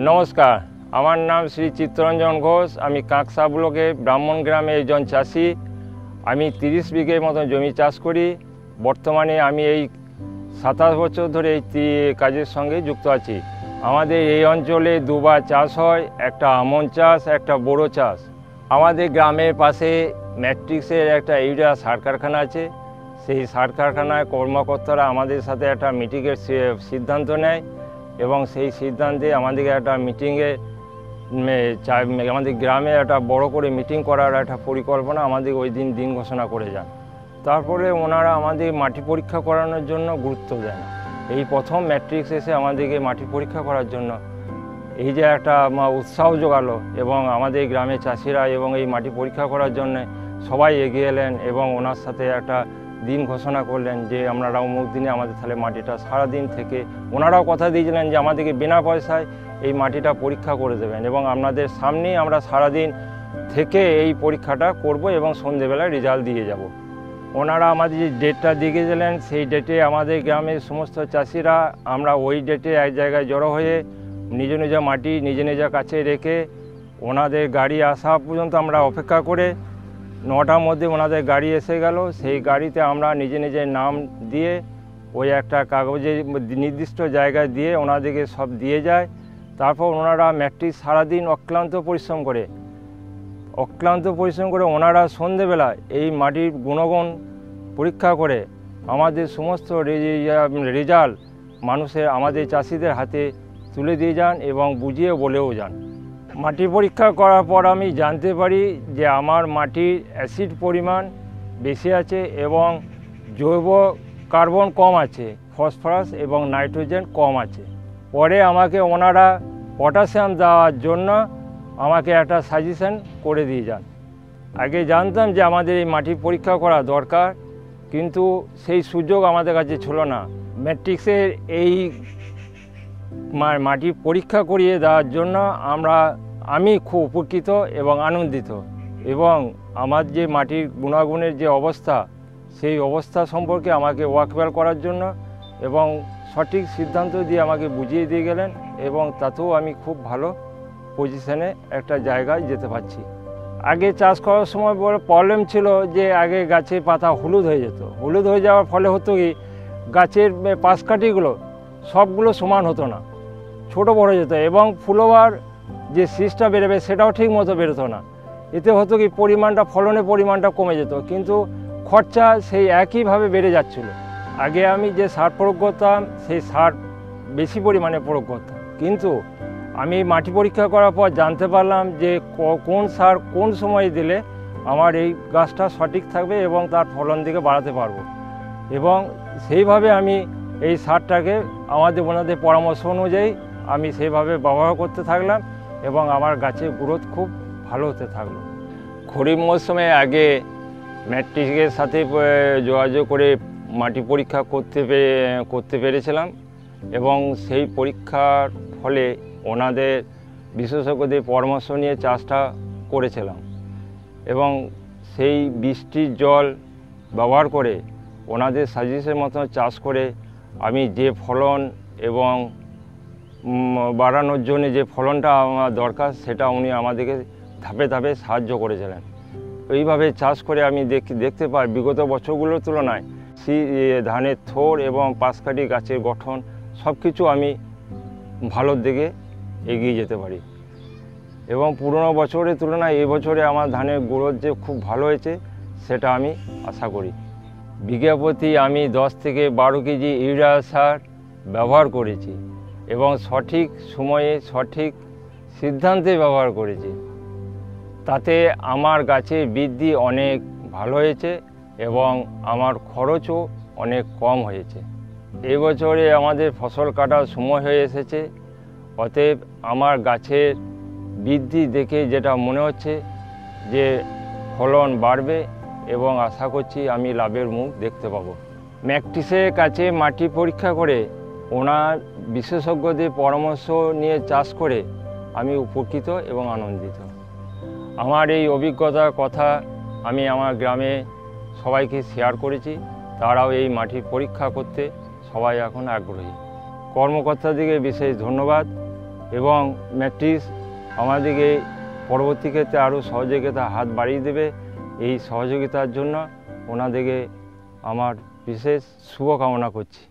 নমস্কার, আমার নাম শ্রী চিত্তরঞ্জন ঘোষ। আমি কাঁকসা ব্লকে ব্রাহ্মণ গ্রামে একজন চাষি। আমি 30 বিঘে মতো জমি চাষ করি। বর্তমানে আমি এই 27 বছর ধরে এই কাজের সঙ্গে যুক্ত আছি। আমাদের এই অঞ্চলে দুবার চাষ হয়, একটা আমন চাষ, একটা বোরো চাষ। আমাদের গ্রামের পাশে ম্যাট্রিক্সের একটা ইউরিয়া সার কারখানা আছে। সেই সার কারখানায় কর্মকর্তারা আমাদের সাথে একটা মিটিংয়ের সিদ্ধান্ত নেয় এবং সেই সিদ্ধান্তে আমাদেরকে একটা মিটিংয়ে আমাদের গ্রামে একটা বড় করে মিটিং করার একটা পরিকল্পনা আমাদের ওই দিন ঘোষণা করে যান। তারপরে ওনারা আমাদের মাটি পরীক্ষা করানোর জন্য গুরুত্ব দেন। এই প্রথম ম্যাট্রিক্স এসে আমাদেরকে মাটি পরীক্ষা করার জন্য এই যে একটা উৎসাহ জোগালো এবং আমাদের গ্রামের চাষিরা এবং এই মাটি পরীক্ষা করার জন্য সবাই এগিয়ে এলেন এবং ওনার সাথে একটা দিন ঘোষণা করলেন যে আপনারা অমুক দিনে আমাদের তাহলে মাটিটা সারাদিন থেকে ওনারাও কথা দিয়েছিলেন যে আমাদেরকে বিনা পয়সায় এই মাটিটা পরীক্ষা করে দেবেন এবং আপনাদের সামনেই আমরা সারাদিন থেকে এই পরীক্ষাটা করব এবং সন্ধেবেলায় রেজাল্ট দিয়ে যাব। ওনারা আমাদের যে ডেটটা দিয়ে গেলেন সেই ডেটে আমাদের গ্রামের সমস্ত চাষিরা আমরা ওই ডেটে এক জায়গায় জড়ো হয়ে নিজ নিজ মাটি নিজ কাছে রেখে ওনাদের গাড়ি আসা পর্যন্ত আমরা অপেক্ষা করে 9টার মধ্যে ওনাদের গাড়ি এসে গেল। সেই গাড়িতে আমরা নিজের নাম দিয়ে ওই একটা কাগজে নির্দিষ্ট জায়গায় দিয়ে ওনাদেরকে সব দিয়ে যায়। তারপর ওনারা ম্যাট্রিক্স সারাদিন অক্লান্ত পরিশ্রম করে ওনারা সন্ধেবেলা এই মাটির গুণগুণ পরীক্ষা করে আমাদের সমস্ত রেজাল্ট আমাদের চাষিদের হাতে তুলে দিয়ে যান এবং বুঝিয়ে বলেও যান। মাটি পরীক্ষা করার পর আমি জানতে পারি যে আমার মাটির অ্যাসিড পরিমাণ বেশি আছে এবং জৈব কার্বন কম আছে, ফসফরাস এবং নাইট্রোজেন কম আছে। পরে আমাকে ওনারা পটাশিয়াম দেওয়ার জন্য আমাকে একটা সাজেশন করে দিয়ে যান। আগে জানতাম যে আমাদের এই মাটি পরীক্ষা করা দরকার, কিন্তু সেই সুযোগ আমাদের কাছে ছিল না। ম্যাট্রিক্সের এই মাটি পরীক্ষা করিয়ে দেওয়ার জন্য আমি খুব উপকৃত এবং আনন্দিত এবং আমার যে মাটির গুণাগুণের যে অবস্থা সেই অবস্থা সম্পর্কে আমাকে ওয়াকওয়েল করার জন্য এবং সঠিক সিদ্ধান্ত দিয়ে আমাকে বুঝিয়ে দিয়ে গেলেন এবং তাতেও আমি খুব ভালো পজিশনে একটা জায়গায় যেতে পারছি। আগে চাষ করার সময় বড় প্রবলেম ছিল যে আগে গাছের পাতা হলুদ হয়ে যেত। হলুদ হয়ে যাওয়ার ফলে হতো কি গাছের পাশকাঠিগুলো সবগুলো সমান হতো না, ছোট বড় যেত এবং ফুলবার যে শীষটা বেরোবে সেটাও ঠিক মতো বেরোতো না। এতে হতো কি ফলনের পরিমাণটা কমে যেত, কিন্তু খরচা সেই একইভাবে বেড়ে যাচ্ছিল। আগে আমি যে সার প্রয়োগ করতাম সেই সার বেশি পরিমাণে প্রয়োগ করতাম, কিন্তু আমি মাটি পরীক্ষা করার পর জানতে পারলাম যে কোন সার কোন সময় দিলে আমার এই গাছটা সঠিক থাকবে এবং তার ফলন দিকে বাড়াতে পারবো এবং সেইভাবে আমি এই সারটাকে ওনাদের পরামর্শ অনুযায়ী আমি সেইভাবে ব্যবহার করতে থাকলাম এবং আমার গাছের গ্রোথ খুব ভালো হতে থাকলো। খরিফ মৌসুমে আগে ম্যাট্রিক্সের সাথে যোগাযোগ করে মাটি পরীক্ষা করতে পেরেছিলাম এবং সেই পরীক্ষার ফলে ওনাদের বিশেষজ্ঞদের পরামর্শ নিয়ে চাষটা করেছিলাম এবং সেই বৃষ্টির জল ব্যবহার করে ওনাদের সাজেশনের মতো চাষ করে আমি যে ফলন এবং বাড়ানোর জন্য যে ফলনটা আমার দরকার সেটা উনি আমাদেরকে ধাপে ধাপে সাহায্য করেছিলেন। এইভাবে চাষ করে আমি দেখতে পাই বিগত বছরগুলোর তুলনায় ধানের থোড় এবং পাশকাঠি গাছের গঠন সব কিছু আমি ভালোর দিকে এগিয়ে যেতে পারি এবং পুরনো বছরের তুলনায় এই বছরে আমার ধানের গ্রোথ যে খুব ভালো হয়েছে সেটা আমি আশা করি। বিঘা প্রতি আমি 10 থেকে 12 কেজি ইউরিয়া সার ব্যবহার করেছি এবং সঠিক সময়ে সঠিক সিদ্ধান্তে ব্যবহার করেছি। তাতে আমার গাছের বৃদ্ধি অনেক ভালো হয়েছে এবং আমার খরচও অনেক কম হয়েছে। এই বছরে আমাদের ফসল কাটার সময় হয়ে এসেছে, অতএব আমার গাছের বৃদ্ধি দেখে যেটা মনে হচ্ছে যে ফলন বাড়বে এবং আশা করছি আমি লাভের মুখ দেখতে পাবো। ম্যাট্রিক্সের কাছে মাটি পরীক্ষা করে ওনার বিশেষজ্ঞদের পরামর্শ নিয়ে চাষ করে আমি উপকৃত এবং আনন্দিত। আমার এই অভিজ্ঞতার কথা আমি আমার গ্রামে সবাইকে শেয়ার করেছি, তারাও এই মাটির পরীক্ষা করতে সবাই এখন আগ্রহী। কর্মকর্তাদিকে বিশেষ ধন্যবাদ এবং ম্যাট্রিক্স আমাদেরকে পরবর্তী ক্ষেত্রে আরও সহযোগিতা হাত বাড়িয়ে দেবে। এই সহযোগিতার জন্য ওনাদেরকে আমার বিশেষ শুভকামনা করছি।